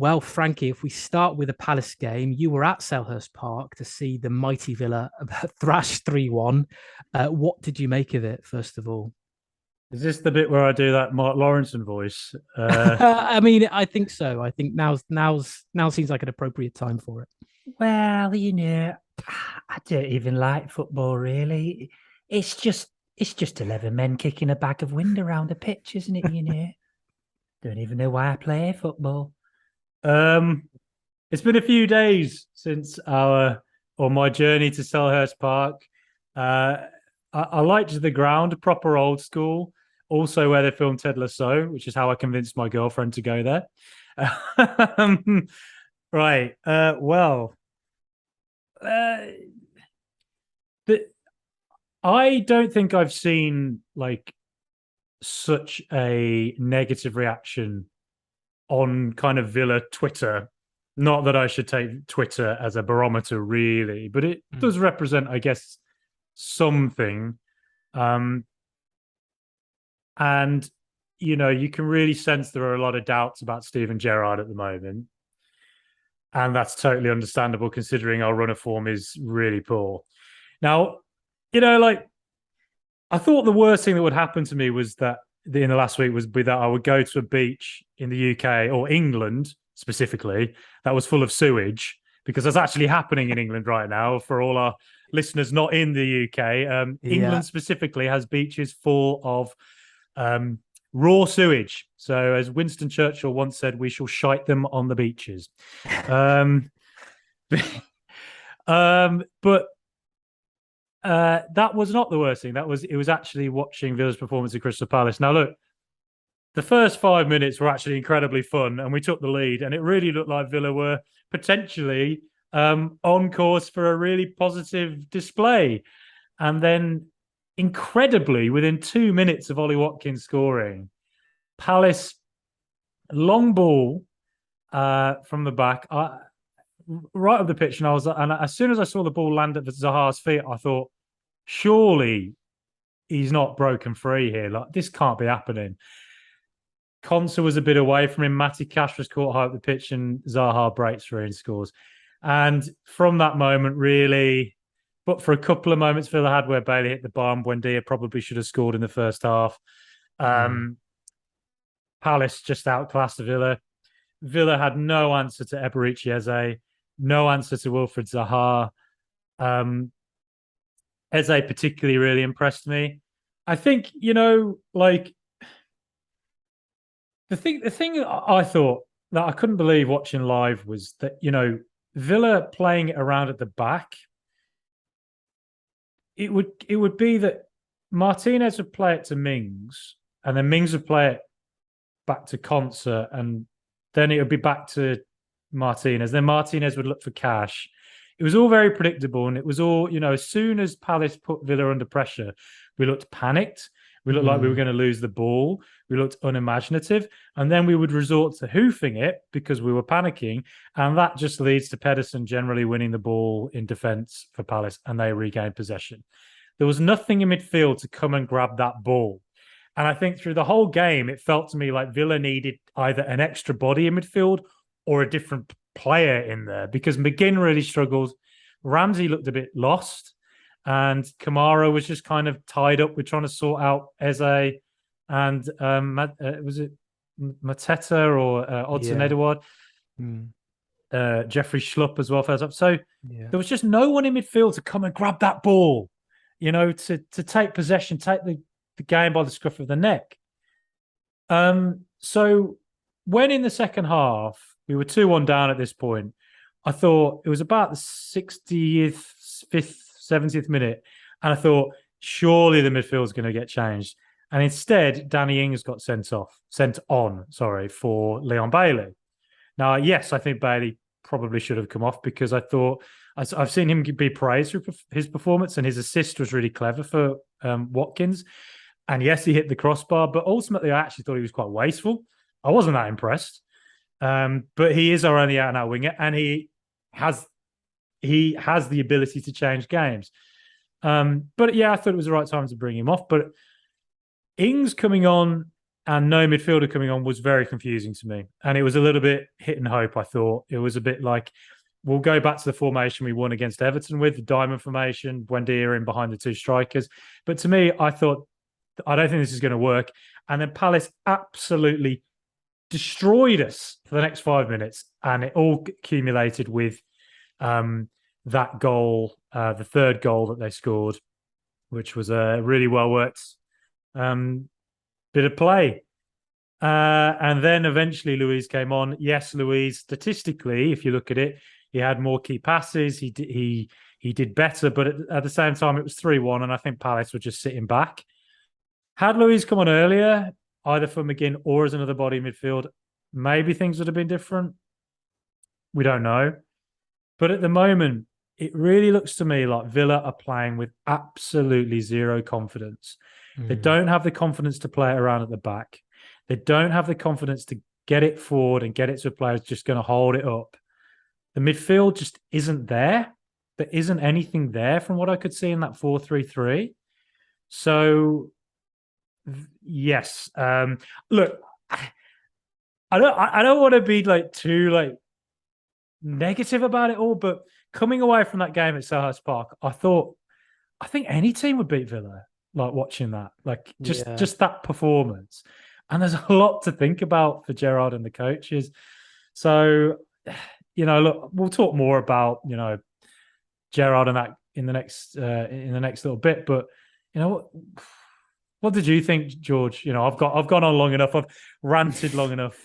Well, Frankie, if we start with the Palace game, you were at Selhurst Park to see the mighty Villa thrash 3-1. What did you make of it, first of all? Is this the bit where I do that Mark Lawrenson voice? I mean, I think so. I think now seems like an appropriate time for it. Well, I don't even like football really. It's just it's just 11 men kicking a bag of wind around the pitch, isn't it? Don't even know why I play football. um, it's been a few days since my journey to Selhurst Park. Uh, I liked the ground, proper old school. Also, where they filmed Ted Lasso, which is how I convinced my girlfriend to go there. Um, right. Uh, the, I don't think I've seen like such a negative reaction on kind of Villa Twitter. Not that I should take Twitter as a barometer, really, but it Mm. does represent, I guess, something. Um, and you can really sense there are a lot of doubts about Steven Gerrard at the moment, and that's totally understandable considering our run of form is really poor. Now, like I thought the worst thing that would happen to me was that in the last week was be that I would go to a beach in the UK or England specifically that was full of sewage because that's actually happening in England right now for all our listeners not in the UK. Yeah. England specifically has beaches full of um, raw sewage. So, as Winston Churchill once said, we shall shite them on the beaches. Um, but that was not the worst thing. It was actually watching Villa's performance at Crystal Palace. Now, look, the first 5 minutes were actually incredibly fun, and we took the lead, and it really looked like Villa were potentially on course for a really positive display. And then, incredibly, within 2 minutes of Ollie Watkins scoring, Palace long ball from the back, right up the pitch, and as soon as I saw the ball land at Zaha's feet, I thought, surely he's not broken free here. Like this can't be happening. Konsa was a bit away from him. Matty Cash was caught high up the pitch, and Zaha breaks through and scores. And from that moment, really, but for a couple of moments, Villa had where Bailey hit the bar. Buendia probably should have scored in the first half. Mm. Palace just outclassed Villa. Villa had no answer to Eberechi Eze, no answer to Wilfred Zaha. Eze particularly really impressed me. I think, like the thing I thought that I couldn't believe watching live was that, Villa playing it around at the back. It would be that Martinez would play it to Mings, and then Mings would play it back to Concert, and then it would be back to Martinez. Then Martinez would look for Cash. It was all very predictable, and it was all, as soon as Palace put Villa under pressure, we looked panicked. We looked like we were Mm. going to lose the ball. We looked unimaginative. And then we would resort to hoofing it because we were panicking. And that just leads to Pedersen generally winning the ball in defence for Palace, and they regain possession. There was nothing in midfield to come and grab that ball. And I think through the whole game, it felt to me like Villa needed either an extra body in midfield or a different player in there because McGinn really struggled. Ramsey looked a bit lost. And Kamara was just kind of tied up with trying to sort out Eze and was it Mateta or Odson Yeah. Edouard? Mm. Jeffrey Schlupp as well first up. So Yeah. there was just no one in midfield to come and grab that ball, to take possession, take the game by the scruff of the neck. So when in the second half, we were 2-1 down at this point, I thought it was about the 60th, 5th, 70th minute, and I thought, surely the midfield's going to get changed. And instead, Danny Ings got sent on, for Leon Bailey. Now, yes, I think Bailey probably should have come off because I thought I've seen him be praised for his performance, and his assist was really clever for Watkins. And yes, he hit the crossbar, but ultimately, I actually thought he was quite wasteful. I wasn't that impressed. But he is our only out-and-out winger, and he has the ability to change games. But yeah, I thought it was the right time to bring him off. But Ings coming on and no midfielder coming on was very confusing to me. And it was a little bit hit and hope, I thought. It was a bit like, we'll go back to the formation we won against Everton with, the diamond formation, Buendia in behind the two strikers. But to me, I thought, I don't think this is going to work. And then Palace absolutely destroyed us for the next 5 minutes. And it all accumulated with that goal, the third goal that they scored, which was a really well-worked bit of play. And then eventually Luiz came on. Yes, Luiz, statistically, if you look at it, he had more key passes. He did better, but at the same time, it was 3-1, and I think Palace were just sitting back. Had Luiz come on earlier, either for McGinn or as another body in midfield, maybe things would have been different. We don't know. But at the moment, it really looks to me like Villa are playing with absolutely zero confidence. They don't have the confidence to play it around at the back. They don't have the confidence to get it forward and get it to a player who's just going to hold it up. The midfield just isn't there. There isn't anything there from what I could see in that 4-3-3. So, yes. Look, I don't want to be too negative about it all, but coming away from that game at Selhurst Park, I think any team would beat Villa. Watching that, just that performance, and there's a lot to think about for Gerrard and the coaches. So, look, we'll talk more about Gerrard and that in the next little bit. But what did you think, George? I've gone on long enough. I've ranted long enough.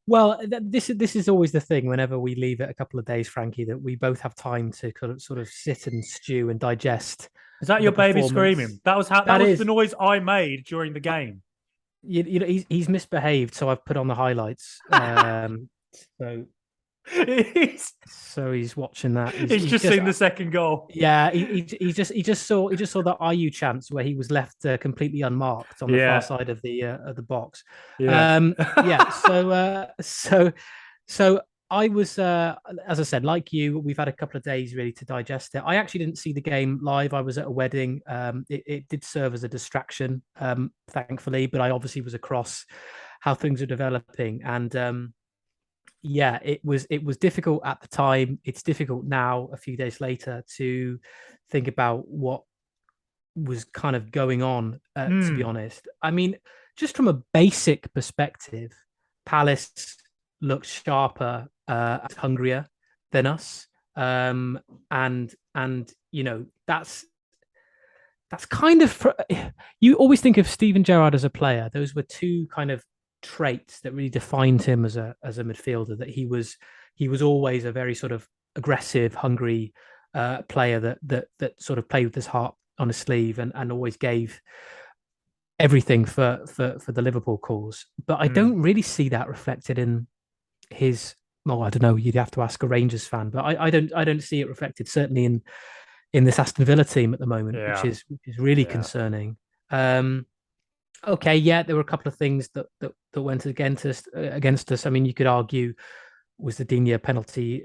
Well, this is always the thing. Whenever we leave it a couple of days, Frankie, that we both have time to sort of sit and stew and digest. Is that your baby screaming? That was the noise I made during the game. He's misbehaved, so I've put on the highlights. So he's watching that. He's just seen the second goal. Yeah, he just saw that IU chance where he was left completely unmarked on the far side of the box. Yeah. So I was, as I said, like you, we've had a couple of days really to digest it. I actually didn't see the game live. I was at a wedding. It did serve as a distraction, thankfully, but I obviously was across how things are developing. And it was difficult at the time. It's difficult now, a few days later, to think about what was kind of going on, to be honest. I mean, just from a basic perspective, Palace looked sharper, hungrier than us, and that's kind of, you always think of Steven Gerrard as a player. Those were two kind of traits that really defined him as a midfielder. That he was always a very sort of aggressive, hungry player that sort of played with his heart on his sleeve and always gave everything for the Liverpool cause. But I don't really see that reflected in his. Well, I don't know. You'd have to ask a Rangers fan, but I don't see it reflected certainly in this Aston Villa team at the moment, which is really concerning. Okay, there were a couple of things that went against us. I mean, you could argue, was the Digne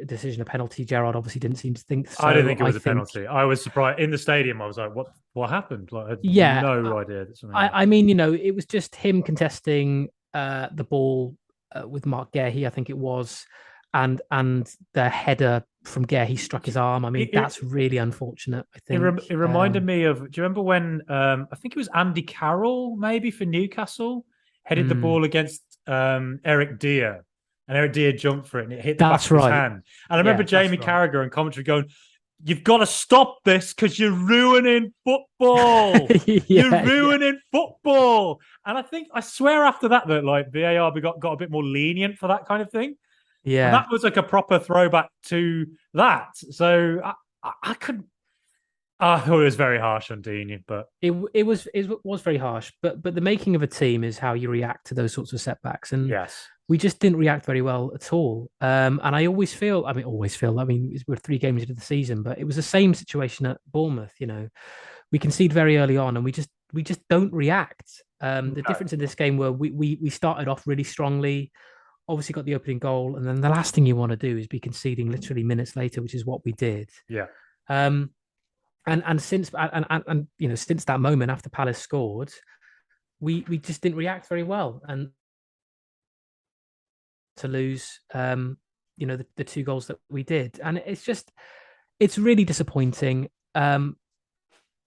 decision a penalty? Gerrard obviously didn't seem to think so. I didn't think it was a penalty. I was surprised in the stadium. I was like, what happened? I had no idea that something happened. I mean, it was just him contesting the ball with Mark Guehi, I think it was, and the header from Guehi struck his arm. I mean, that's really unfortunate, I think. It reminded me of, do you remember when, I think it was Andy Carroll, maybe for Newcastle, headed the ball against Eric Dier, and Eric Dier jumped for it, and it hit the back of his hand. And I remember Jamie Carragher in commentary going, "You've got to stop this because you're ruining football. You're ruining football." And I swear after that VAR got a bit more lenient for that kind of thing. Yeah, and that was like a proper throwback to that. So I couldn't. I thought it was very harsh on Digne, but it was very harsh. But the making of a team is how you react to those sorts of setbacks, and we just didn't react very well at all. And I always feel. I mean, we're 3 games into the season, but it was the same situation at Bournemouth. We concede very early on, and we just don't react. The difference in this game where we started off really strongly. Obviously got the opening goal, and then the last thing you want to do is be conceding literally minutes later, which is what we did. Yeah. And since that moment after Palace scored, we just didn't react very well, and to lose, the 2 goals that we did, and it's really disappointing.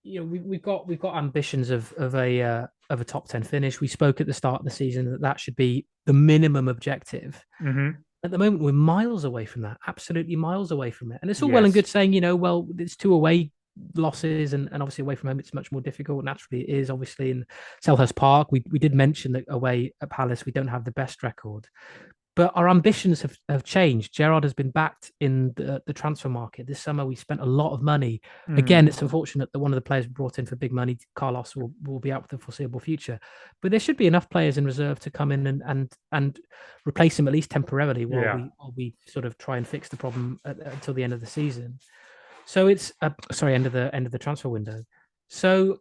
We've got ambitions of a top 10 finish. We spoke at the start of the season that should be the minimum objective. Mm-hmm. At the moment, we're miles away from that, absolutely miles away from it. And it's all well and Yes. good saying, well, it's 2 away losses, and obviously away from home it's much more difficult. Naturally, it is obviously in Selhurst Park. We did mention that away at Palace we don't have the best record, but our ambitions have changed. Gerrard has been backed in the transfer market this summer. We spent a lot of money. Again, it's unfortunate that one of the players we brought in for big money, Carlos, will be out for the foreseeable future. But there should be enough players in reserve to come in and replace him at least temporarily while we sort of try and fix the problem until the end of the season. So it's end of the transfer window. So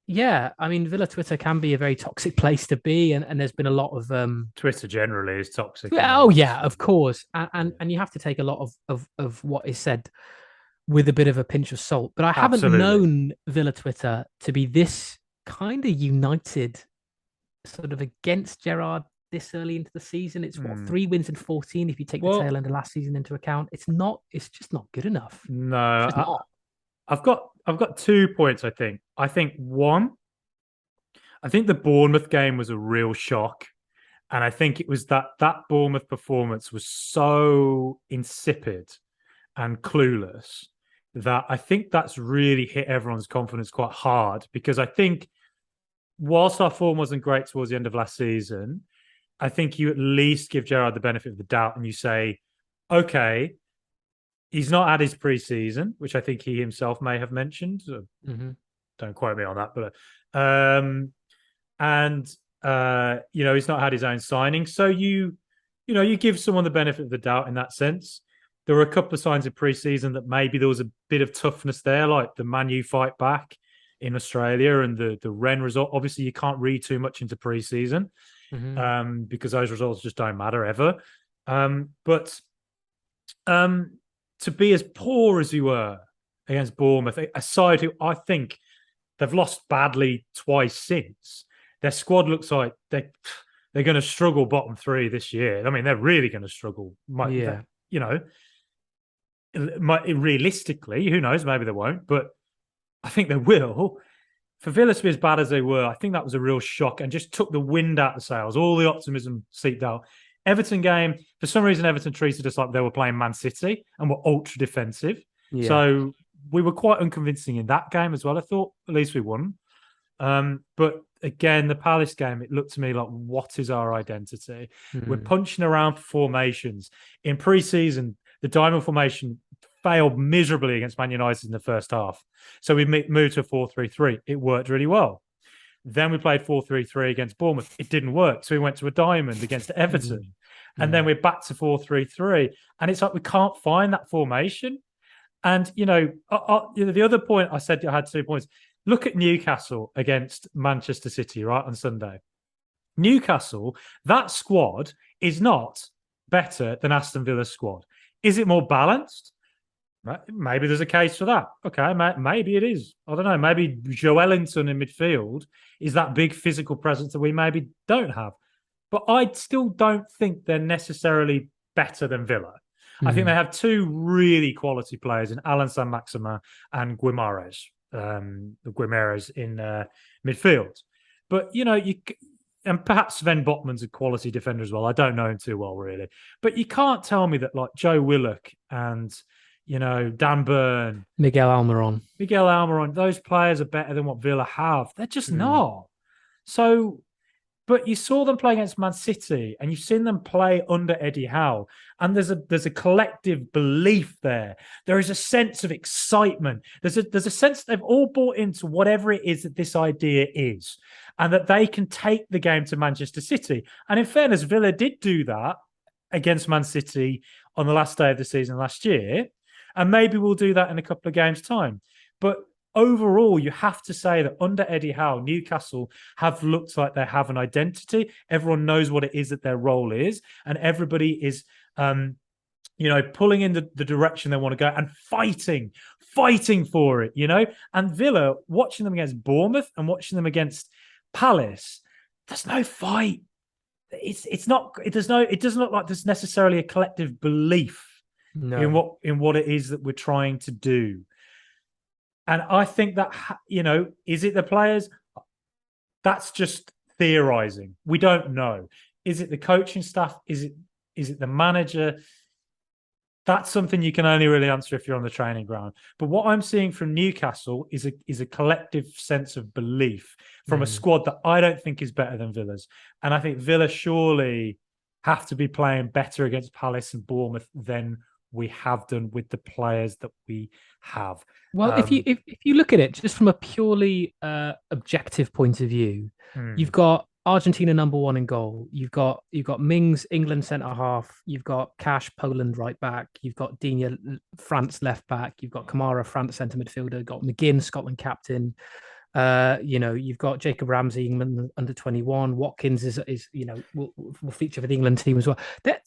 yeah, I mean, Villa Twitter can be a very toxic place to be, and there's been a lot of Twitter generally is toxic. oh yeah, of course, and you have to take a lot of what is said with a bit of a pinch of salt. But I haven't known Villa Twitter to be this kind of united, sort of against Gerrard this early into the season. It's 3 wins and 14 if you take the tail end of last season into account. It's just not good enough. No, I've got 2 points. I think one, I think the Bournemouth game was a real shock, and I think it was that Bournemouth performance was so insipid and clueless that I think that's really hit everyone's confidence quite hard, because I think whilst our form wasn't great towards the end of last season, I think you at least give Gerrard the benefit of the doubt and you say, okay, he's not had his pre-season, which I think he himself may have mentioned. So don't quote me on that, but he's not had his own signing. So you give someone the benefit of the doubt in that sense. There were a couple of signs of pre-season that maybe there was a bit of toughness there, like the Man U fight back in Australia and the Rennes result. Obviously, you can't read too much into pre-season because those results just don't matter ever. But to be as poor as you were against Bournemouth, a side who I think they've lost badly twice since, their squad looks like they're going to struggle bottom 3 this year. I mean, they're really going to struggle. Realistically, who knows? Maybe they won't, but I think they will. For Villa to be as bad as they were, I think that was a real shock and just took the wind out of the sails. All the optimism seeped out. Everton game, for some reason, Everton treated us like they were playing Man City and were ultra defensive. Yeah. So we were quite unconvincing in that game as well. I thought at least we won. But again, the Palace game, it looked to me like, what is our identity? We're punching around for formations. In pre-season, the diamond formation failed miserably against Man United in the first half. So we moved to a 4-3-3. It worked really well. Then we played 4-3-3 against Bournemouth. It didn't work. So we went to a diamond against Everton. And then we're back to 4-3-3. And it's like we can't find that formation. And, the other point I said I had 2 points. Look at Newcastle against Manchester City, right, on Sunday. Newcastle, that squad is not better than Aston Villa's squad. Is it more balanced? Maybe there's a case for that. Okay, maybe it is. I don't know. Maybe Joelinton in midfield is that big physical presence that we maybe don't have. But I still don't think they're necessarily better than Villa. I think they have 2 really quality players in Alan San-Maximin and Guimarães in midfield. But, and perhaps Sven Botman's a quality defender as well. I don't know him too well, really. But you can't tell me that, like, Joe Willock and, Dan Burn, Miguel Almiron, those players are better than what Villa have. They're just not. So, but you saw them play against Man City and you've seen them play under Eddie Howe. And there's a collective belief there. There is a sense of excitement. There's a sense they've all bought into whatever it is that this idea is, and that they can take the game to Manchester City. And in fairness, Villa did do that against Man City on the last day of the season last year. And maybe we'll do that in a couple of games' time. But overall, you have to say that under Eddie Howe, Newcastle have looked like they have an identity. Everyone knows what it is that their role is. And everybody is, pulling in the direction they want to go and fighting for it, And Villa, watching them against Bournemouth and watching them against Palace, there's no fight. It doesn't look like there's necessarily a collective belief in what it is that we're trying to do. And I think that, is it the players? That's just theorizing. We don't know. Is it the coaching staff? Is it the manager? That's something you can only really answer if you're on the training ground. But what I'm seeing from Newcastle is a collective sense of belief from a squad that I don't think is better than Villa's. And I think Villa surely have to be playing better against Palace and Bournemouth than we have done with the players that we have. Well, if you look at it just from a purely objective point of view, you've got Argentina #1 in goal. You've got Mings, England centre half. You've got Cash, Poland right back. You've got Digne, France left back. You've got Kamara, France centre midfielder. You've got McGinn, Scotland captain. You've got Jacob Ramsey, England under-21. Watkins is will feature for the England team as well. They're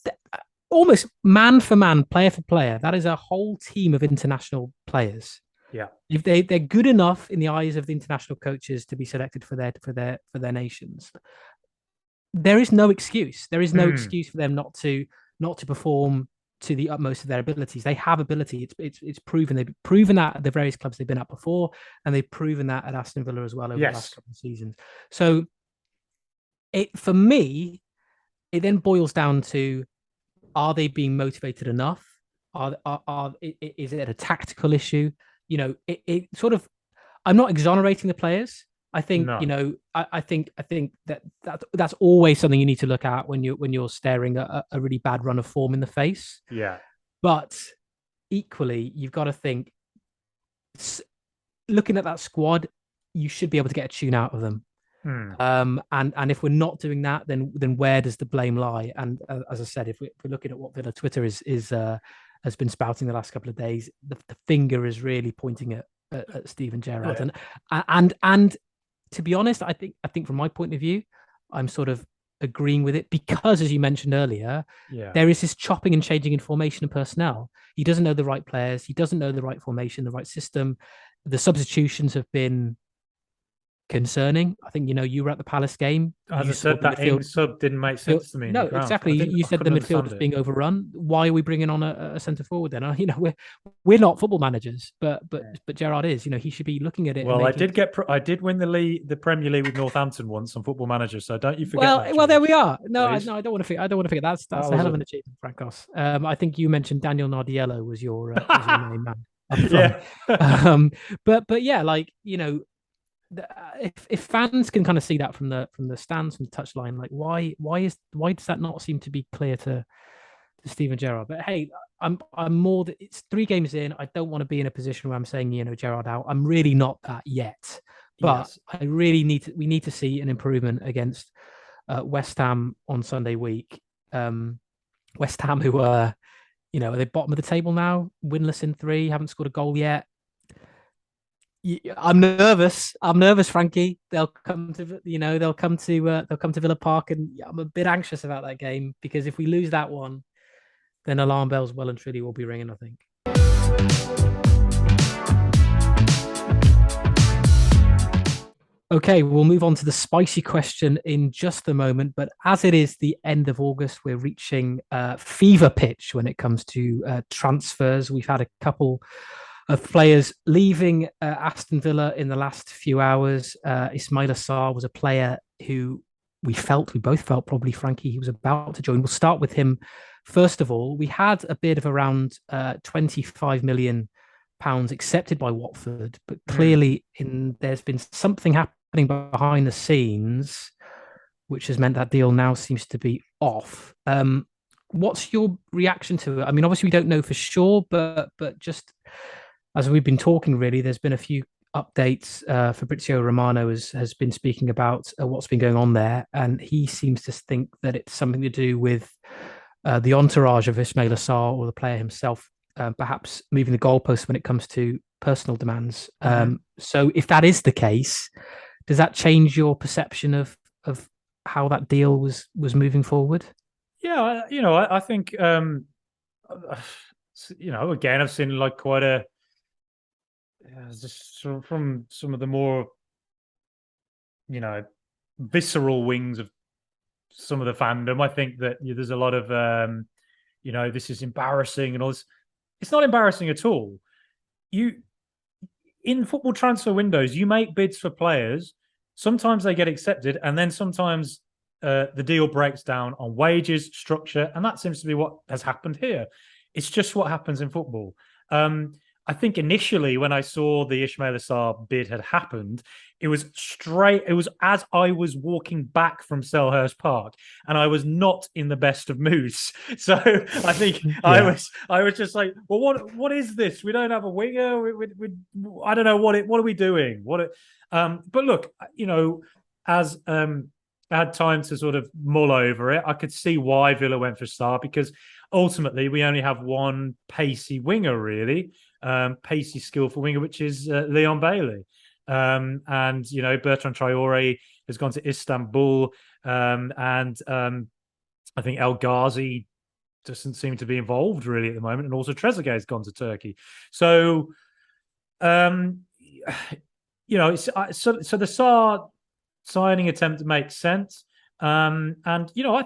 almost man for man, player for player. That is a whole team of international players. Yeah, if they're good enough in the eyes of the international coaches to be selected for their nations, there is no excuse. There is no excuse for them not to perform to the utmost of their abilities. They have ability. It's proven. They've proven that at the various clubs they've been at before, and they've proven that at Aston Villa as well over the last couple of seasons. So, for me, it then boils down to: are they being motivated enough? Is it a tactical issue? It sort of. I'm not exonerating the players. I think I think that's always something you need to look at when you're staring at a really bad run of form in the face. Yeah, but equally, you've got to think. Looking at that squad, you should be able to get a tune out of them. And if we're not doing that, then where does the blame lie? And as I said, if we're looking at what Villa Twitter has been spouting the last couple of days, the finger is really pointing at Steven Gerrard. And to be honest, I think from my point of view, I'm sort of agreeing with it because, as you mentioned earlier, there is this chopping and changing in formation and personnel. He doesn't know the right players. He doesn't know the right formation, the right system. The substitutions have been concerning. I think you were at the Palace game. As I said, that sub didn't make sense to me. No, exactly. You said the midfield was being overrun. Why are we bringing on a centre forward then? We're not football managers, but Gerrard is. He should be looking at it. Well, I did win the Premier League with Northampton once on Football Manager, so don't you forget. Well, there we are. No, I don't want to forget. That's a hell of an achievement, Frankos. I think you mentioned Daniel Nardiello was your name man. Yeah. But yeah, if fans can kind of see that from the stands, from the touchline, why does that not seem to be clear to Steven Gerrard? But hey, I'm more that it's 3 games in. I don't want to be in a position where I'm saying Gerrard out. I'm really not that yet. But I really we need to see an improvement against West Ham on Sunday week. West Ham, who are they bottom of the table now, winless in 3, haven't scored a goal yet. I'm nervous, Frankie. They'll come to Villa Park, and I'm a bit anxious about that game because if we lose that one, then alarm bells well and truly will be ringing, I think. Okay, we'll move on to the spicy question in just a moment. But as it is the end of August, we're reaching fever pitch when it comes to transfers. We've had a couple of players leaving Aston Villa in the last few hours. Ismaila Sarr was a player who we both felt probably, Frankie, he was about to join. We'll start with him. First of all, we had a bid of around £25 million accepted by Watford, but clearly there's been something happening behind the scenes, which has meant that deal now seems to be off. What's your reaction to it? I mean, obviously we don't know for sure, but just as we've been talking, really, there's been a few updates. Fabrizio Romano has been speaking about what's been going on there, and he seems to think that it's something to do with the entourage of Ismaila Sarr or the player himself, perhaps moving the goalposts when it comes to personal demands. So if that is the case, does that change your perception of how that deal was moving forward? Yeah, I think, again, I've seen quite a, just from some of the more, visceral wings of some of the fandom. I think that there's a lot of this is embarrassing and all this. It's not embarrassing at all. In football transfer windows, you make bids for players. Sometimes they get accepted, and then sometimes the deal breaks down on wages, structure, and that seems to be what has happened here. It's just what happens in football. I think initially when I saw the Ismaila Sarr bid had happened, it was as I was walking back from Selhurst Park, and I was not in the best of moods. So I think I was just like, well, what is this? We don't have a winger. I don't know what are we doing? But look, as I had time to sort of mull over it, I could see why Villa went for Sarr, because ultimately we only have one pacey winger, really. Pacey, skillful winger, which is Leon Bailey. And Bertrand Traore has gone to Istanbul, and I think El Ghazi doesn't seem to be involved really at the moment, and also Trezeguet has gone to Turkey. So, so the Sarr signing attempt makes sense, and I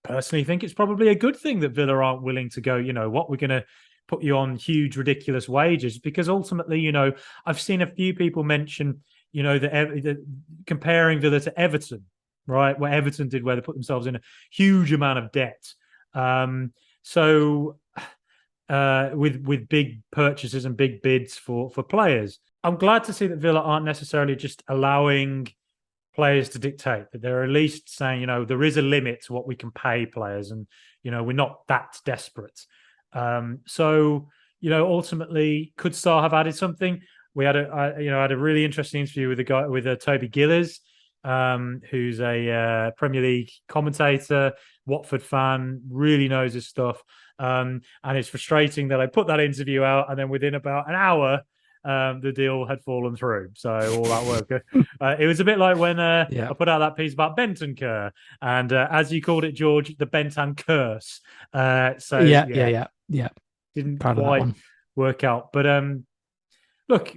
personally think it's probably a good thing that Villa aren't willing to go. We're going to put you on huge, ridiculous wages, because ultimately, I've seen a few people mention, the comparing Villa to Everton, right? What Everton did, where they put themselves in a huge amount of debt. With big purchases and big bids for players. I'm glad to see that Villa aren't necessarily just allowing players to dictate, that they're at least saying, there is a limit to what we can pay players, and, we're not that desperate. Ultimately, could Sarr have added something? We had a really interesting interview with Toby Gillies, who's a Premier League commentator, Watford fan, really knows his stuff. And it's frustrating that I put that interview out, and then within about an hour, the deal had fallen through. So all that work. It was a bit like when I put out that piece about Bentancur, and as you called it, George, the Bentan curse. Didn't quite work out. But look,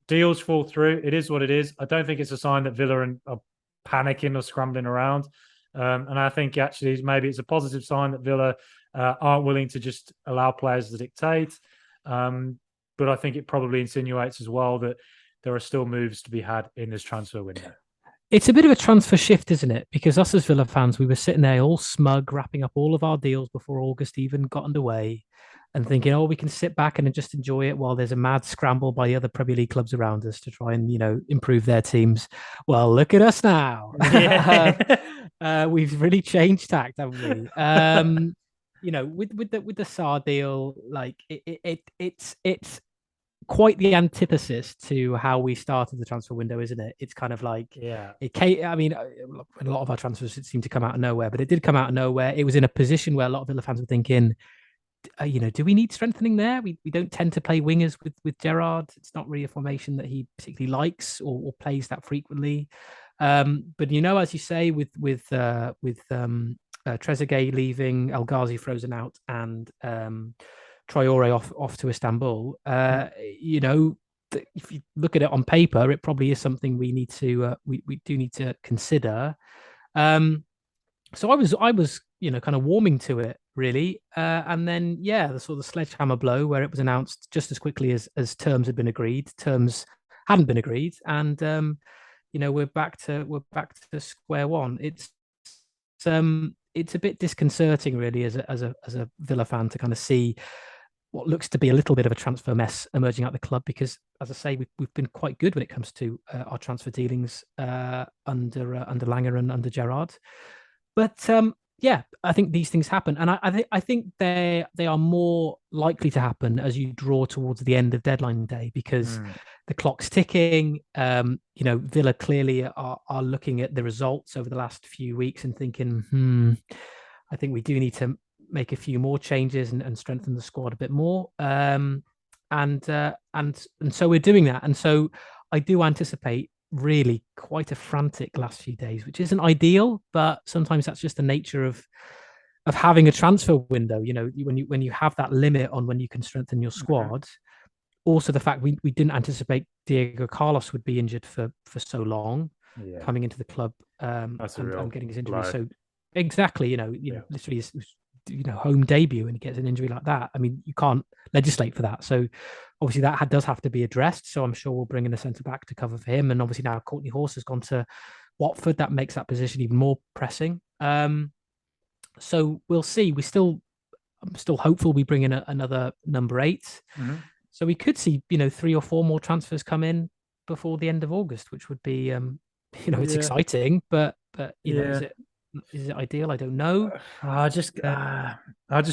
deals fall through. It is what it is. I don't think it's a sign that Villa are panicking or scrambling around. And I think actually maybe it's a positive sign that Villa aren't willing to just allow players to dictate. But I think it probably insinuates as well that there are still moves to be had in this transfer window. It's a bit of a transfer shift, isn't it? Because us as Villa fans, we were sitting there all smug, wrapping up all of our deals before August even got underway, and thinking, we can sit back and just enjoy it while there's a mad scramble by the other Premier League clubs around us to try and, improve their teams. Well, look at us now. Yeah. We've really changed tact, haven't we? With the Sarr deal, like it's quite the antithesis to how we started the transfer window, isn't it? It's kind of like, I mean, a lot of our transfers seem to come out of nowhere, but it did come out of nowhere. It was in a position where a lot of Villa fans were thinking, do we need strengthening there? We don't tend to play wingers with Gerrard. It's not really a formation that he particularly likes or plays that frequently. But as you say, with Trezeguet leaving, El Ghazi frozen out, and Traore off to Istanbul, if you look at it on paper, it probably is something we need to we do need to consider. So I was kind of warming to it really, and then the sort of sledgehammer blow where it was announced just as quickly as terms had been agreed. Terms hadn't been agreed, and we're back to square one. It's a bit disconcerting really as a Villa fan to kind of see what looks to be a little bit of a transfer mess emerging out the club, because, as I say, we've been quite good when it comes to our transfer dealings under Langer and under Gerrard. But I think these things happen, and I think they are more likely to happen as you draw towards the end of deadline day, because the clock's ticking. Villa clearly are looking at the results over the last few weeks and thinking, I think we do need to make a few more changes and strengthen the squad a bit more. And so we're doing that. And so I do anticipate really quite a frantic last few days, which isn't ideal, but sometimes that's just the nature of having a transfer window. When you have that limit on when you can strengthen your squad. Also, the fact we didn't anticipate Diego Carlos would be injured for so long. coming into the club That's a real and getting his injury. blow. So exactly, literally his home debut, and he gets an injury like that. I mean, you can't legislate for that. So obviously that does have to be addressed. So I'm sure we'll bring in a centre back to cover for him. And obviously now Courtney Horse has gone to Watford. That makes that position even more pressing. So we'll see. I'm still hopeful we bring in another number 8. Mm-hmm. So we could see 3 or 4 more transfers come in before the end of August, which would be it's exciting, but is it ideal? I don't know. I just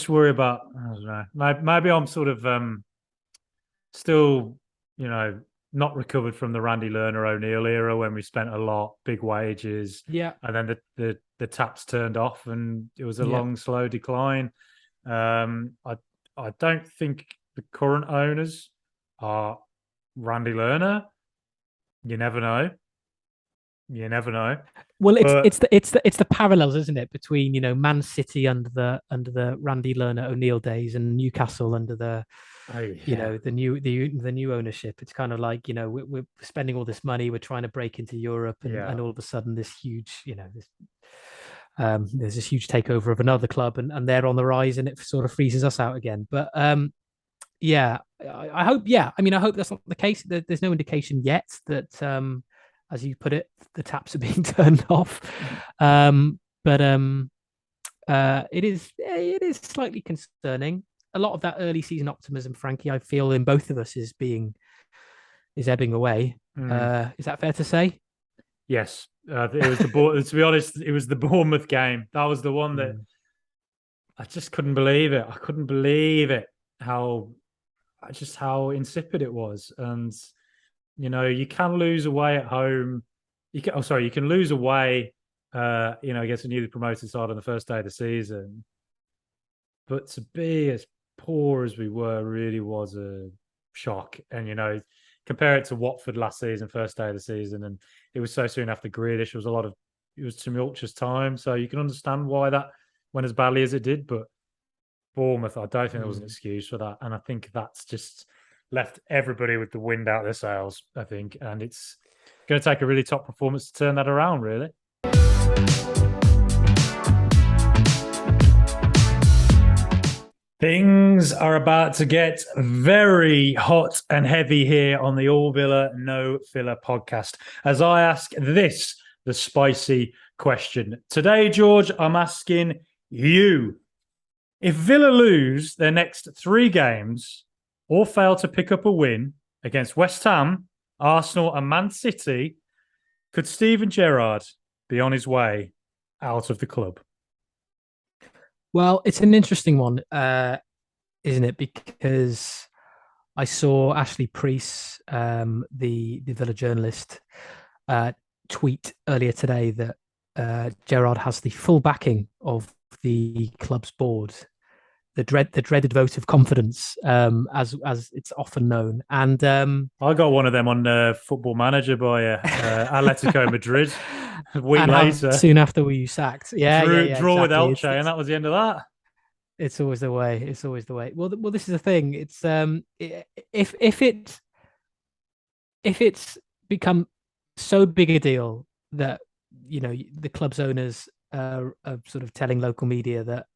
worry about, I don't know. Maybe I'm sort of still not recovered from the Randy Lerner O'Neill era when we spent a lot, big wages, and then the taps turned off and it was a long, slow decline. I don't think the current owners are Randy Lerner. You never know. Well, it's the parallels, isn't it, between Man City under the Randy Lerner O'Neill days and Newcastle under the the new ownership. It's kind of like we're spending all this money, we're trying to break into Europe, and all of a sudden this huge there's this huge takeover of another club, and they're on the rise, and it sort of freezes us out again. But I hope. I hope that's not the case. There's no indication yet that, as you put it, the taps are being turned off. But it is slightly concerning. A lot of that early season optimism, Frankie, I feel in both of us is ebbing away. Is that fair to say? Yes. It was to be honest, it was the Bournemouth game. That was the one that I just couldn't believe it. I couldn't believe it. How insipid it was. And you can lose away at home. You can lose away against a newly promoted side on the first day of the season. But to be as poor as we were really was a shock. And compare it to Watford last season, first day of the season, and it was so soon after Grealish. It was tumultuous time, so you can understand why that went as badly as it did. But Bournemouth, I don't think there was an excuse for that, and I think that's just left everybody with the wind out of their sails, I think, and it's going to take a really top performance to turn that around, really. Things are about to get very hot and heavy here on the All Villa No Filler podcast as I ask the spicy question. Today, George, I'm asking you, if Villa lose their next 3 games or fail to pick up a win against West Ham, Arsenal and Man City, could Steven Gerrard be on his way out of the club? Well, it's an interesting one, isn't it? Because I saw Ashley Preece, the Villa journalist, tweet earlier today that Gerrard has the full backing of the club's board, the dreaded vote of confidence, as it's often known. And I got one of them on Football Manager by Atletico Madrid. A week later, soon after we sacked, draw exactly. With Elche, and that was the end of that. It's always the way. Well, this is the thing. It's if it's become so big a deal that the club's owners are sort of telling local media that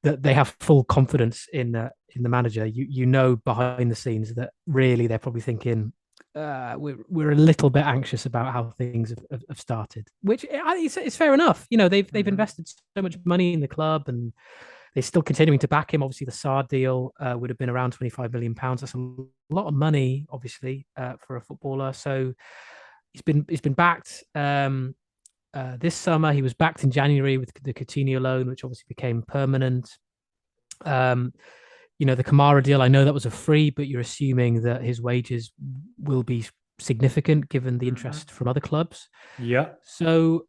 that they have full confidence in the manager. Behind the scenes that really they're probably thinking, we're a little bit anxious about how things have started, which it's fair enough. They've invested so much money in the club and they're still continuing to back him. Obviously, the Sarr deal would have been around £25 million. That's a lot of money, obviously, for a footballer. So he's been backed this summer. He was backed in January with the Coutinho loan, which obviously became permanent. The Kamara deal, I know that was a free, but you're assuming that his wages will be significant given the interest from other clubs. Yeah. So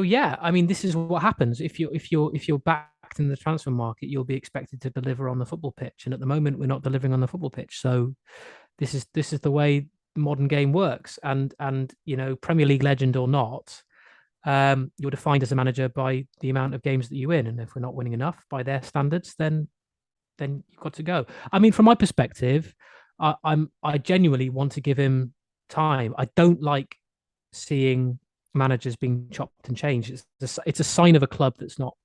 yeah, I mean, this is what happens if you're backed in the transfer market. You'll be expected to deliver on the football pitch, and at the moment, we're not delivering on the football pitch. So this is the way the modern game works. And Premier League legend or not, you're defined as a manager by the amount of games that you win, and if we're not winning enough by their standards, then you've got to go. I mean, from my perspective, I genuinely want to give him time. I don't like seeing managers being chopped and changed. It's a sign of a club that's not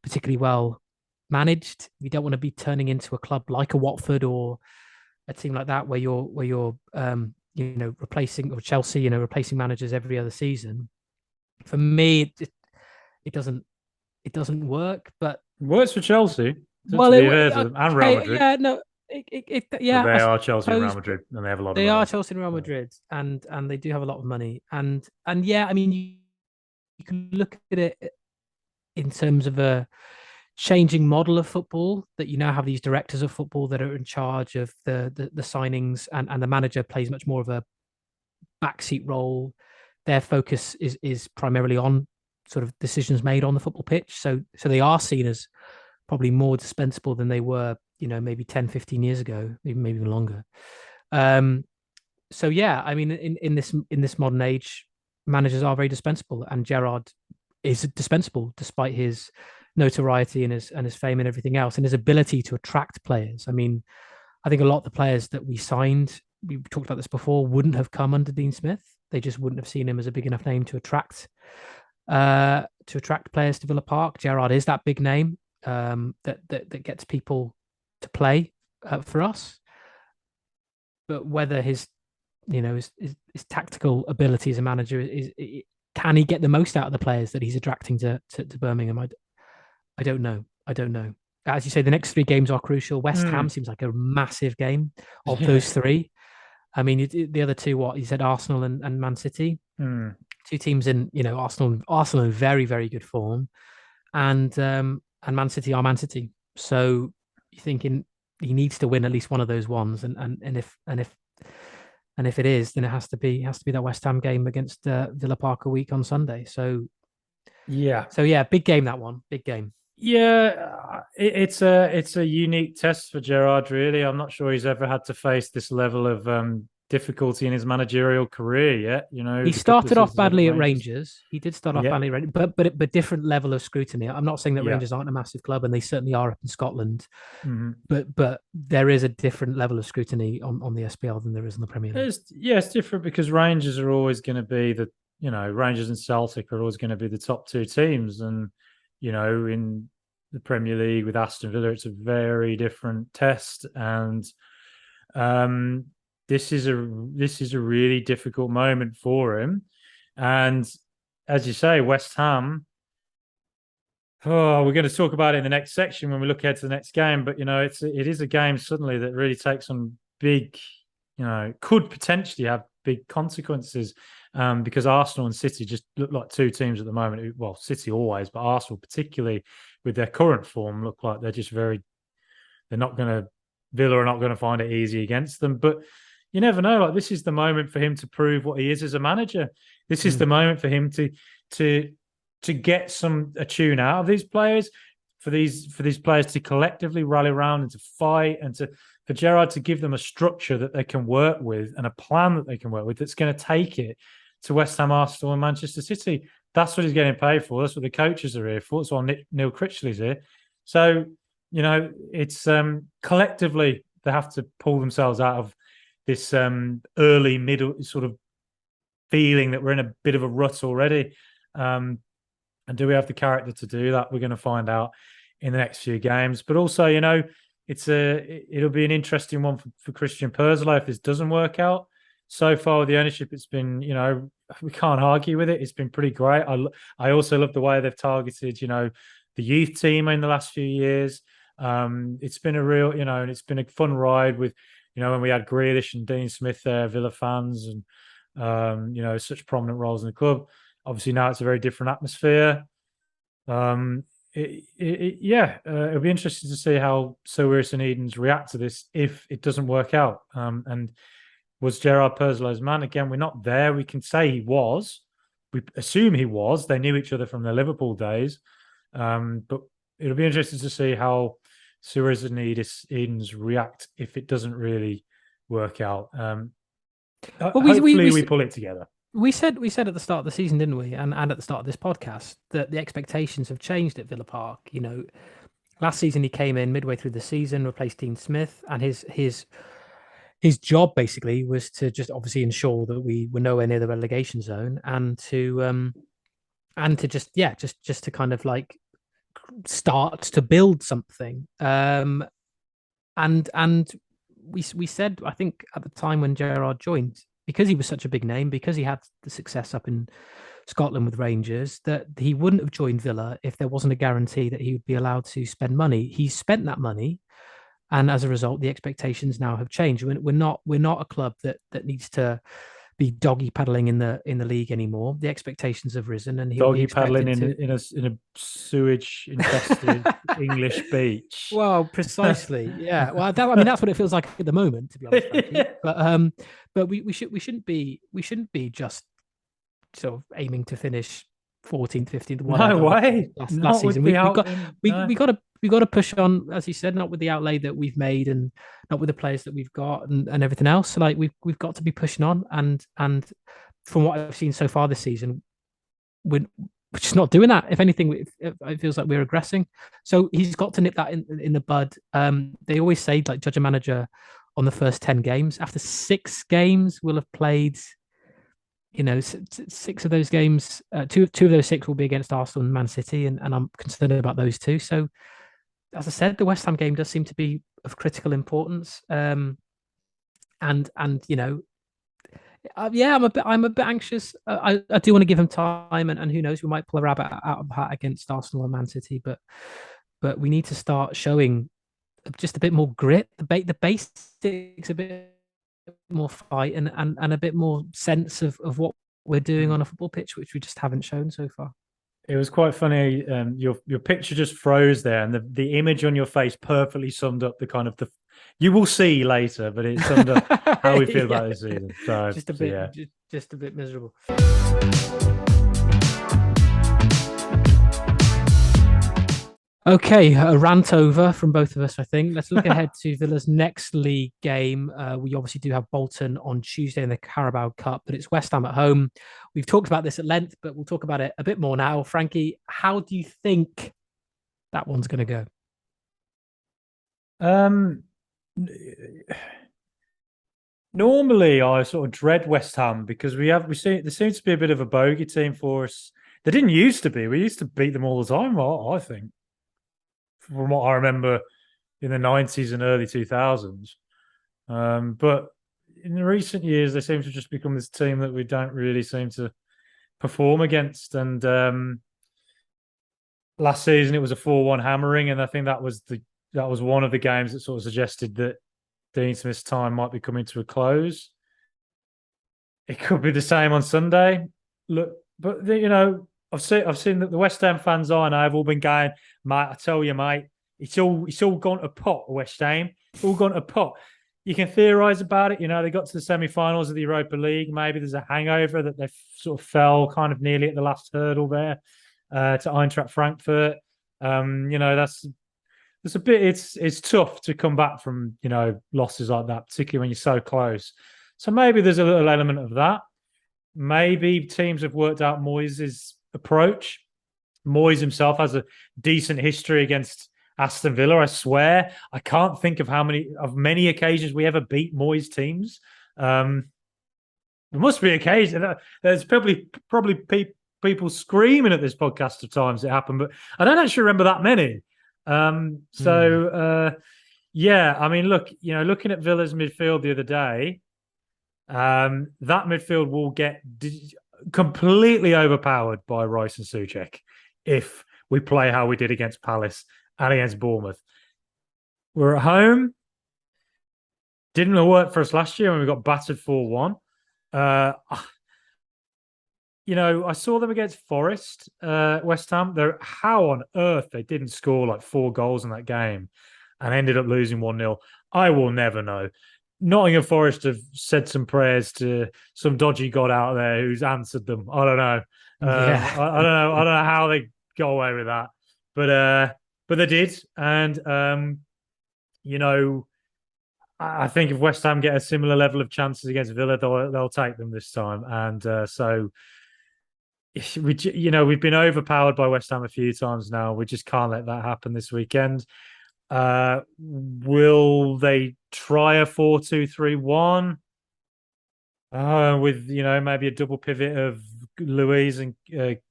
particularly well managed. You don't want to be turning into a club like a Watford or a team like that where you're replacing, or Chelsea, replacing managers every other season. For me, it doesn't work. But works for Chelsea. Well, and Real Madrid. Yeah, no, yeah. But they are Chelsea and Real Madrid, and they have a lot of money. They are Chelsea and Real Madrid, and they do have a lot of money. And yeah, I mean, you can look at it in terms of a changing model of football, that you now have these directors of football that are in charge of the signings, and the manager plays much more of a backseat role. Their focus is primarily on sort of decisions made on the football pitch. So they are seen as probably more dispensable than they were, maybe 10, 15 years ago, maybe even longer. So yeah, I mean, in this modern age, managers are very dispensable, and Gerrard is dispensable despite his notoriety and his fame and everything else, and his ability to attract players. I mean, I think a lot of the players that we signed, we talked about this before, wouldn't have come under Dean Smith. They just wouldn't have seen him as a big enough name to attract players to Villa Park. Gerrard is that big name that gets people to play for us. But whether his tactical ability as a manager can he get the most out of the players that he's attracting to Birmingham? I don't know. As you say, the next 3 games are crucial. West Ham seems like a massive game of those 3. I mean, the other 2, what you said, Arsenal and Man City, 2 teams in, Arsenal in very, very good form, and Man City are Man City. So you're thinking he needs to win at least one of those ones, and if it is, then it has to be that West Ham game against Villa Park a week on Sunday. So yeah, big game, that one, big game. Yeah, it's a unique test for Gerrard, really. I'm not sure he's ever had to face this level of difficulty in his managerial career yet. He started off badly at Rangers. He did start off badly at Rangers, but different level of scrutiny. I'm not saying that Rangers aren't a massive club, and they certainly are up in Scotland. But there is a different level of scrutiny on the SPL than there is in the Premier League. It's different because Rangers are always going to be Rangers and Celtic are always going to be the top 2 teams, and in the Premier League with Aston Villa, it's a very different test, and this is a really difficult moment for him. And as you say, West Ham. Oh, we're going to talk about it in the next section when we look ahead to the next game. But it is a game suddenly that really takes on big, could potentially have big consequences. Because Arsenal and City just look like 2 teams at the moment. Well, City always, but Arsenal particularly with their current form look like they're just Villa are not going to find it easy against them. But you never know. Like, this is the moment for him to prove what he is as a manager. This is the moment for him to get a tune out of these players, for these players to collectively rally around and to fight, and for Gerrard to give them a structure that they can work with and a plan that they can work with that's going to take it to West Ham, Arsenal, and Manchester City. That's what he's getting paid for. That's what the coaches are here for. That's why Neil Critchley's here. So, it's collectively they have to pull themselves out of this early, middle sort of feeling that we're in a bit of a rut already. And do we have the character to do that? We're going to find out in the next few games. But also, it'll be an interesting one for Christian Purslow if this doesn't work out. So far with the ownership, it's been, we can't argue with it. It's been pretty great. I also love the way they've targeted, the youth team in the last few years. It's been a real, and it's been a fun ride with, when we had Grealish and Dean Smith there, Villa fans, and, such prominent roles in the club. Obviously now it's a very different atmosphere. It'll be interesting to see how Selhurst and Edens react to this if it doesn't work out. And was Gerrard Purzlow's man? Again, we're not there. We can say he was. We assume he was. They knew each other from their Liverpool days. But it'll be interesting to see how Selhurst and Edens react if it doesn't really work out. Hopefully we pull it together. We said at the start of the season, didn't we? And at the start of this podcast, that the expectations have changed at Villa Park. Last season he came in midway through the season, replaced Dean Smith, and his his job basically was to just obviously ensure that we were nowhere near the relegation zone, and to just to kind of like start to build something. And we said, I think at the time when Gerrard joined, because he was such a big name, because he had the success up in Scotland with Rangers, that he wouldn't have joined Villa if there wasn't a guarantee that he would be allowed to spend money. He spent that money, and as a result, the expectations now have changed. We're not a club that needs to be doggy paddling in the league anymore. The expectations have risen, and he'll be Doggy paddling expected in a sewage infested English beach. Well, precisely. Yeah. Well, I mean, that's what it feels like at the moment, to be honest. Frankie. But we shouldn't be just sort of aiming to finish 14th, 15th, whatever. No way. Last season, we got to push on, as you said, not with the outlay that we've made and not with the players that we've got and everything else. So, like we've got to be pushing on, and from what I've seen so far this season, we're just not doing that. If anything, it feels like we're regressing. So he's got to nip that in the bud. They always say, like, judge a manager on the first 10 games. After 6 games, we'll have played, 6 of those games. Two of those 6 will be against Arsenal and Man City, and I'm concerned about those 2. So, as I said, the West Ham game does seem to be of critical importance. I'm a bit anxious. I do want to give him time, and who knows, we might pull a rabbit out of the hat against Arsenal and Man City, but we need to start showing just a bit more grit, the basics, a bit more fight, and a bit more sense of what we're doing on a football pitch, which we just haven't shown so far. It was quite funny. Your picture just froze there, and the image on your face perfectly summed up the kind of the. You will see later, but it summed up how we feel about this season. So just a bit, just a bit miserable. Okay, a rant over from both of us, I think. Let's look ahead to Villa's next league game. We obviously do have Bolton on Tuesday in the Carabao Cup, but it's West Ham at home. We've talked about this at length, but we'll talk about it a bit more now. Frankie, how do you think that one's going to go? Normally, I sort of dread West Ham because there seems to be a bit of a bogey team for us. They didn't used to be. We used to beat them all the time, I think, from what I remember in the 90s and early 2000s. But in the recent years, they seem to just become this team that we don't really seem to perform against. And last season, it was a 4-1 hammering, and I think that was one of the games that sort of suggested that Dean Smith's time might be coming to a close. It could be the same on Sunday. Look, but I've seen that the West Ham fans I know have all been going, mate. I tell you, mate, it's all gone to pot. West Ham, it's all gone to pot. You can theorise about it. They got to the semi-finals of the Europa League. Maybe there's a hangover that they sort of fell kind of nearly at the last hurdle there to Eintracht Frankfurt. That's a bit. It's tough to come back from losses like that, particularly when you're so close. So maybe there's a little element of that. Maybe teams have worked out Moyes' approach. Moyes himself has a decent history against Aston Villa. I swear, I can't think of many occasions we ever beat Moyes teams. There must be occasions. There's probably people screaming at this podcast of times it happened, but I don't actually remember that many. I mean, look, looking at Villa's midfield the other day, that midfield will get completely overpowered by Rice and Souček if we play how we did against Palace and against Bournemouth. We're at home. Didn't work for us last year when we got battered 4-1. I saw them against Forest, West Ham. How on earth they didn't score like 4 goals in that game and ended up losing 1-0. I will never know. Nottingham Forest have said some prayers to some dodgy god out there who's answered them. I don't know. I don't know how they got away with that, but they did. And I think if West Ham get a similar level of chances against Villa, they'll take them this time. And so we've been overpowered by West Ham a few times now. We just can't let that happen this weekend. Will they try a 4-2-3-1? With maybe a double pivot of Louise and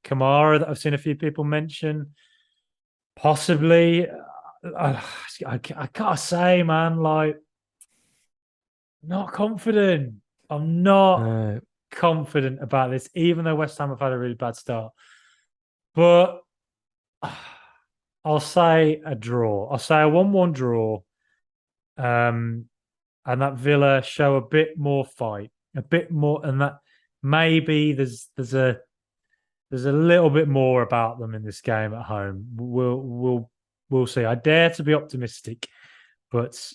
Kamara that I've seen a few people mention. Possibly. I gotta say, man, like, not confident. I'm not confident about this, even though West Ham have had a really bad start. But I'll say a draw. I'll say a 1-1 draw. And that Villa show a bit more fight, a bit more, and that maybe there's a little bit more about them in this game at home. We'll see. I dare to be optimistic, but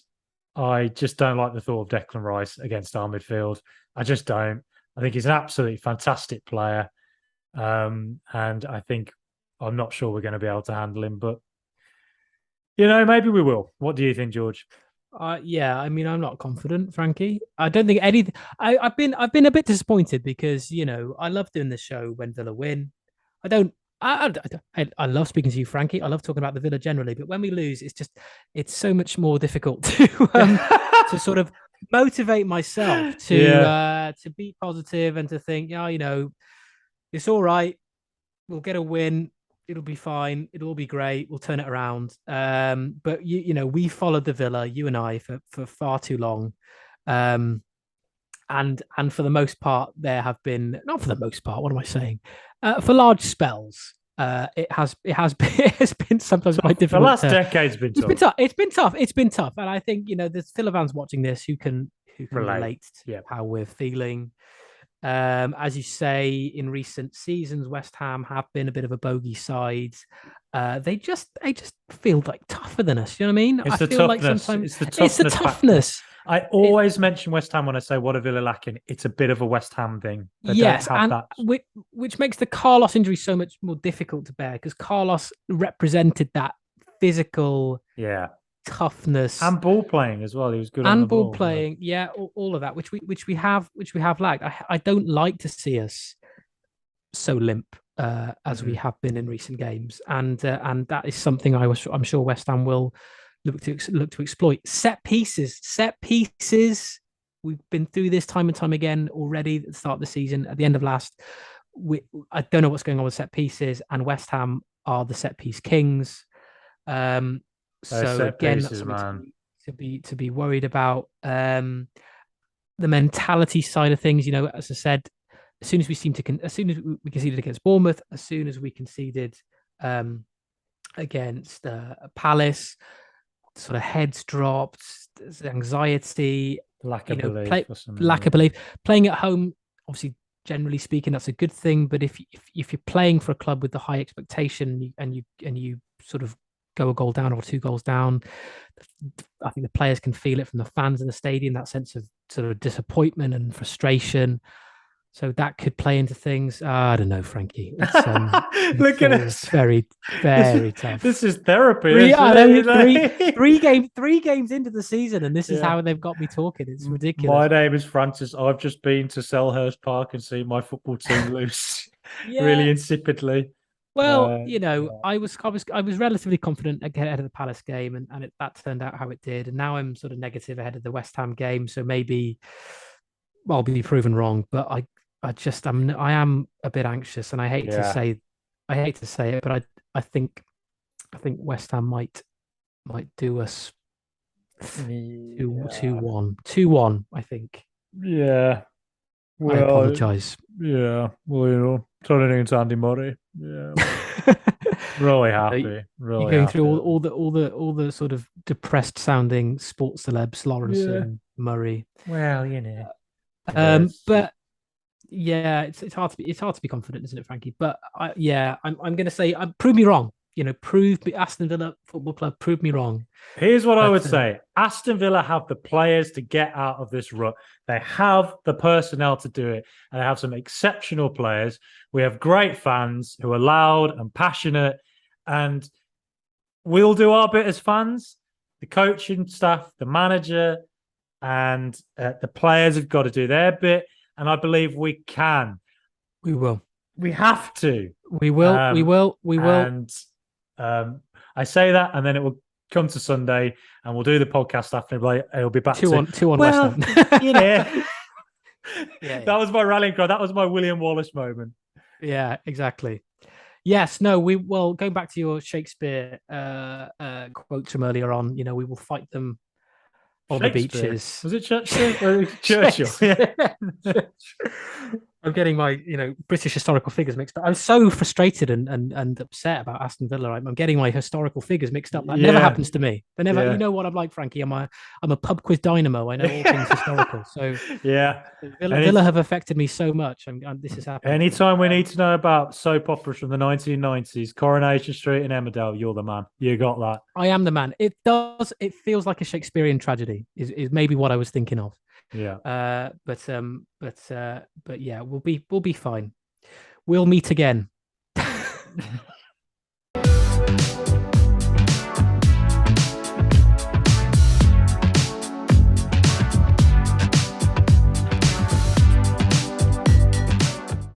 I just don't like the thought of Declan Rice against our midfield. I just don't. I think he's an absolutely fantastic player, and I think I'm not sure we're going to be able to handle him. But maybe we will. What do you think, George? Yeah, I mean, I'm not confident, Frankie. I don't think anything. I've been a bit disappointed because I love doing this show when Villa win. I don't. I love speaking to you, Frankie. I love talking about the Villa generally, but when we lose, it's so much more difficult to sort of motivate myself to be positive and to think, it's all right. We'll get a win. It'll be fine. It'll all be great. We'll turn it around. But we followed the Villa, you and I, for far too long. And for the most part, there have been, not for the most part, what am I saying? For large spells, it has been sometimes quite difficult. The last decade's been tough. It's been tough. And I think, there's Villa fans watching this who can relate to how we're feeling. As you say, in recent seasons, West Ham have been a bit of a bogey side. They just feel like tougher than us. You know what I mean? It's the feel toughness. Like sometimes it's the toughness. I always mention West Ham when I say what are Villa lacking. It's a bit of a West Ham thing. They yes, don't have and that. which makes the Carlos injury so much more difficult to bear because Carlos represented that physical toughness and ball playing as well. He was good on the ball. And ball playing, all of that, which we have lacked. I don't like to see us so limp as we have been in recent games, and that is something I'm sure West Ham will look to exploit. Set pieces. We've been through this time and time again already at the start of the season. At the end of last, I don't know what's going on with set pieces, and West Ham are the set piece kings. So again, pieces, that's something to be worried about. The mentality side of things, as I said, as soon as we conceded against Bournemouth, as soon as we conceded against Palace, sort of heads dropped, anxiety, lack of belief. Lack of belief. Playing at home, obviously, generally speaking, that's a good thing. But if you're playing for a club with the high expectation and you sort of go a goal down or 2 goals down, I think the players can feel it from the fans in the stadium, that sense of sort of disappointment and frustration. So that could play into things. I don't know, Frankie. Look at us. Very, very tough. This is therapy. Three games into the season, and this is how they've got me talking. It's ridiculous. My name is Francis. I've just been to Selhurst Park and seen my football team lose really insipidly. Well, I was relatively confident ahead of the Palace game, and that turned out how it did. And now I'm sort of negative ahead of the West Ham game. So maybe I'll be proven wrong. But I am a bit anxious, and I hate to say it, but I think West Ham might do us 2-1. I think. Yeah. Well, I apologise. Yeah. Well, turning against Andy Murray. Yeah. Really happy. Really. You're going through all the sort of depressed sounding sports celebs, Lawrenson, Murray. Well, but yeah, it's hard to be confident, isn't it, Frankie? But I'm going to say, prove me wrong. Aston Villa Football Club, prove me wrong. Here's what I would say. Aston Villa have the players to get out of this rut. They have the personnel to do it. And they have some exceptional players. We have great fans who are loud and passionate. And we'll do our bit as fans. The coaching staff, the manager, and the players have got to do their bit. And I believe we can. We will. We have to. We will. We will. And I say that, and then it will come to Sunday and we'll do the podcast after. It'll be back two on well, West Ham. That was my rallying cry. That was my William Wallace moment. Yeah, exactly. Yes, no, going back to your Shakespeare quotes from earlier on, we will fight them on the beaches. Was it Churchill? Churchill. Yeah. I'm getting my, British historical figures mixed up. I'm so frustrated and upset about Aston Villa. I'm getting my historical figures mixed up. That never happens to me. They never. You know what I'm like, Frankie. I'm a pub quiz dynamo. I know all things historical. So yeah, Villa have affected me so much. This is happening. Anytime we need to know about soap operas from the 1990s, Coronation Street and Emmerdale, you're the man. You got that. I am the man. It does. It feels like a Shakespearean tragedy. Is maybe what I was thinking of. Yeah. But yeah, we'll be fine. We'll meet again.